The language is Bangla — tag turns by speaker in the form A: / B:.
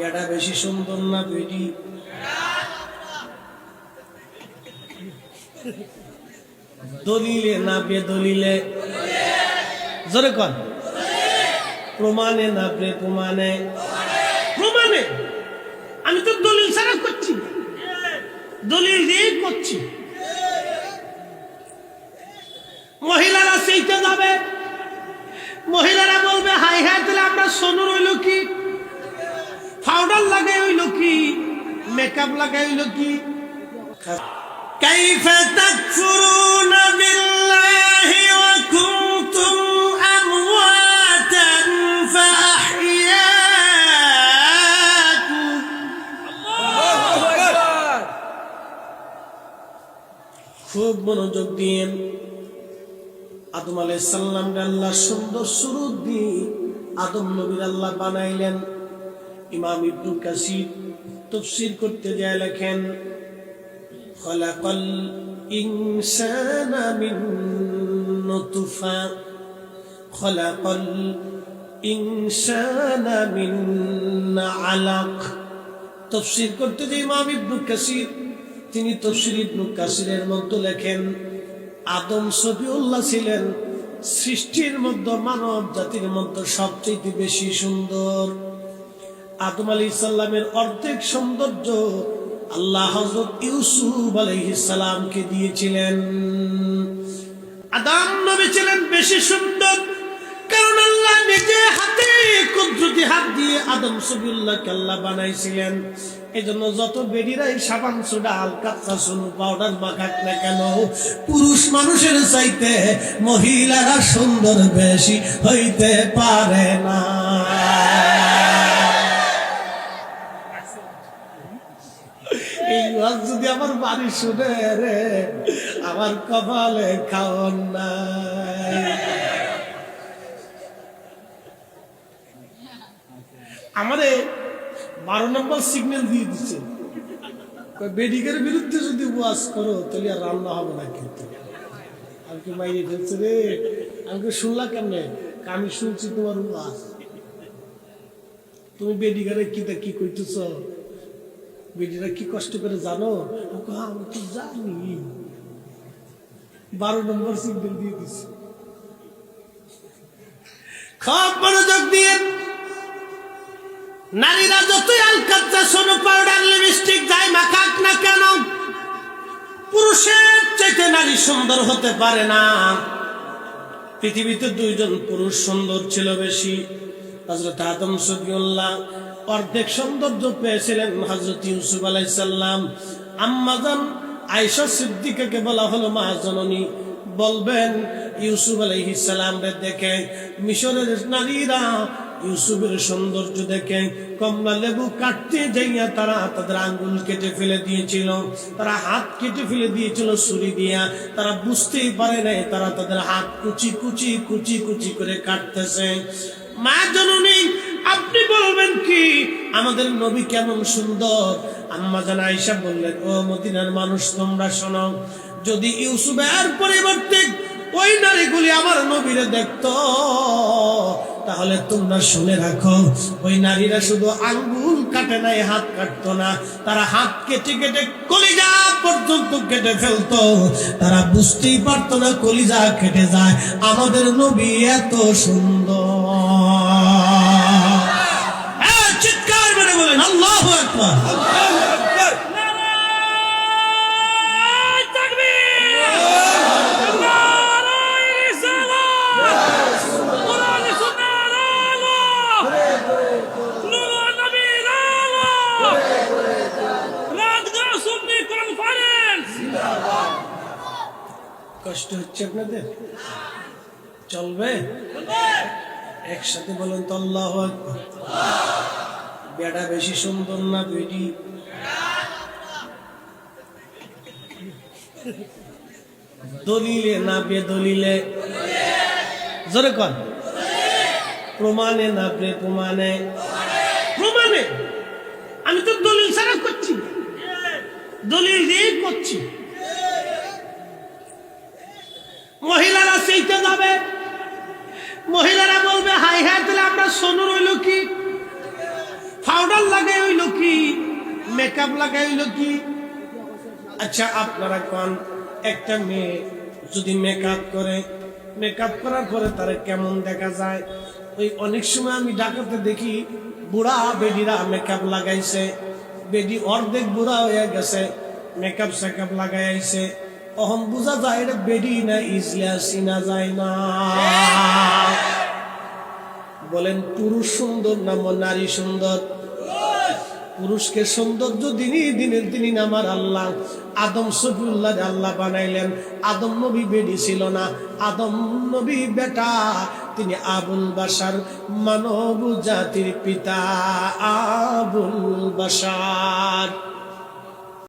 A: বেটা বেশি সুন্দর না বেটি? দলিলে না বেদলিলে? জোরে কর। প্রমাণে না প্রমাণে? প্রমাণে। আমি তো দলিল ছাড়া করছি, দলিল দিয়ে করছি। মহিলারা সেইতে যাবে, মহিলারা বলবে হাই হাই তাহলে আমরা সোনুর হইল কি, পাউডার লাগাই হইল কি, মেকআপ লাগাই হইল কি? কাইফা তাকফুরুনা বিল্লাহি ওয়া কুনতুম আমওয়াতান ফাআহইয়াকুম। আল্লাহু আকবার। খুব মনোযোগ দিয়ে আদম আলাইহিস সালাম আল্লাহ সুন্দর সুরত দিয়ে আদম নবীর আল্লাহ বানাইলেন। ইমাম ইবনে কাসির তাফসীর করতে যায় লেখেন, খালাকাল ইনসানা মিন নুতফা, খালাকাল ইনসানা মিন আলাক। তাফসীর করতে যে ইমাম ইবনে কাসির, তিনি তাফসীর ইবনে কাসিরের মধ্যে লেখেন, আদম সফিউল্লাহ ছিলেন সৃষ্টির মধ্যে, মানব জাতির মধ্যে সবচেয়ে বেশি সুন্দর। আদম আলাইহিস সালামের অর্ধেক সৌন্দর্য আল্লাহ হযরত ইউসুফ আলাইহিস সালামকে দিয়েছিলেন। আদম নবী ছিলেন বেশি সুন্দর, কারণ আল্লাহ নিজে হাতে কুদরতি হাত দিয়ে আদম সফিউল্লাহকে আল্লাহ বানাইছিলেন। এজন্য যত বেডিরাই সাবান সোডা হালকা সাসুন পাউডার মাখাক না কেন, পুরুষ মানুষের চাইতে মহিলারা সুন্দর বেশি হইতে পারে না। এই ওয়াজ যদি আমার বাড়ি শুনে রে, আমার কপালে খাওয়ান নাই। আমারে 12 নম্বর সিগন্যাল দিয়ে দিচ্ছে, বেডিকের বিরুদ্ধে যদি ওয়াজ করো তাহলে আর রান্না হবে না। কিন্তু আমাকে মাইরে ফেলছে রে। আমাকে শুনলা কেমনে? আমি শুনছি তোমার ওয়াজ, তুমি বেডিকারে কি কইতেছ, বেডিরা কি কষ্ট করে জানো? আমি তো জানি। 12 নম্বর সিগন্যাল দিয়ে দিচ্ছে। খুব মনোযোগ দিয়ে নারীরা যতই আলকাত্তা সোনো পাউডার লিপস্টিক যাই মাখাক না কেন, পুরুষের চাইতে নারী সুন্দর হতে পারে না। পৃথিবীতে 2 জন পুরুষ সুন্দর ছিল বেশি। হযরত আদম সফিউল্লাহ অর্ধেক সৌন্দর্য পেয়েছিলেন হযরত ইউসুফ আলাইহিস সালাম। আম্মা জান আয়েশা সিদ্দিকাকে বলা হলো মা জননী, বলবেন ইউসুফ আলাইহিস সালামকে দেখে মিশরের নারীরা ইউসুফের সৌন্দর্য দেখে কমলা লেবু কাটতে যাইয়া তারা তাদের আঙ্গুল কেটে ফেলে দিয়েছিল, তারা হাত কেটে ফেলে দিয়েছিল ছুরি দিয়া। তারা বুঝতেই পারে নাই তারা তাদের হাত কুচি কুচি কুচি কুচি করে কাটতেছে। মা জননী আপনি বলবেন কি আমাদের নবী কেমন সুন্দর? আম্মা জান আয়েশা বললেন, ও মদিনার মানুষ তোমরা শোনো, যদি ইউসুফের পরিবর্তে ওই নারীগুলি আমার নবীরে দেখতো তাহলে তোমরা শুনে রাখো, ওই নারীরা শুধু আঙ্গুল কাটে নাই, হাত কাটতো না, তারা হাত কেটে কেটে কলিজা পর্যন্ত কেটে ফেলতো। তারা বুঝতেই পারতো না কলিজা কেটে যায়। আমাদের নবী এত সুন্দর। চিৎকার করে বলেন আল্লাহু আকবার। কষ্ট হচ্ছে আপনাদের? চলবে? একসাথে বলেন তো আল্লাহু আকবার। বেটা বেশি সুন্দর না বেটি? দলিলে না বেদলিলে? জোরে কর। প্রমাণে না প্রমাণে? প্রমাণে। আমি তো দলিল ছাড়া করছি, দলিল দিয়ে করছি। মহিলারা সেইতে যাবে, মহিলারা বলবে হাই হাই তাহলে আমরা সোনুর হইল কি, পাউডার লাগাই হইল কি, মেকআপ লাগাই হইল কি? আচ্ছা আপনারা কোন, একটা মেয়ে যদি মেকআপ করে, মেকআপ করার পরে তার কেমন দেখা যায়? ওই অনেক সময় আমি ঢাকাতে দেখি বুড়া বেডিরা মেকআপ লাগাইছে, বেডি অর্ধেক বুড়া হয়ে গেছে, মেকআপ সেকআপ লাগাই আইছে, তখন বোঝা যায় এটা বেডি না ইজলিয়া চিনা যায় না। বলেন পুরুষ সুন্দর না নারী সুন্দর? পুরুষকে সৌন্দর্য দিনের দিন আমার আল্লাহ আদম সফিউল্লাহ আল্লাহ বানাইলেন। আদম নবী বেডি ছিল না, আদম নবী বেটা, তিনি আবুল বাশার, মানব জাতির পিতা আবুল বাশার।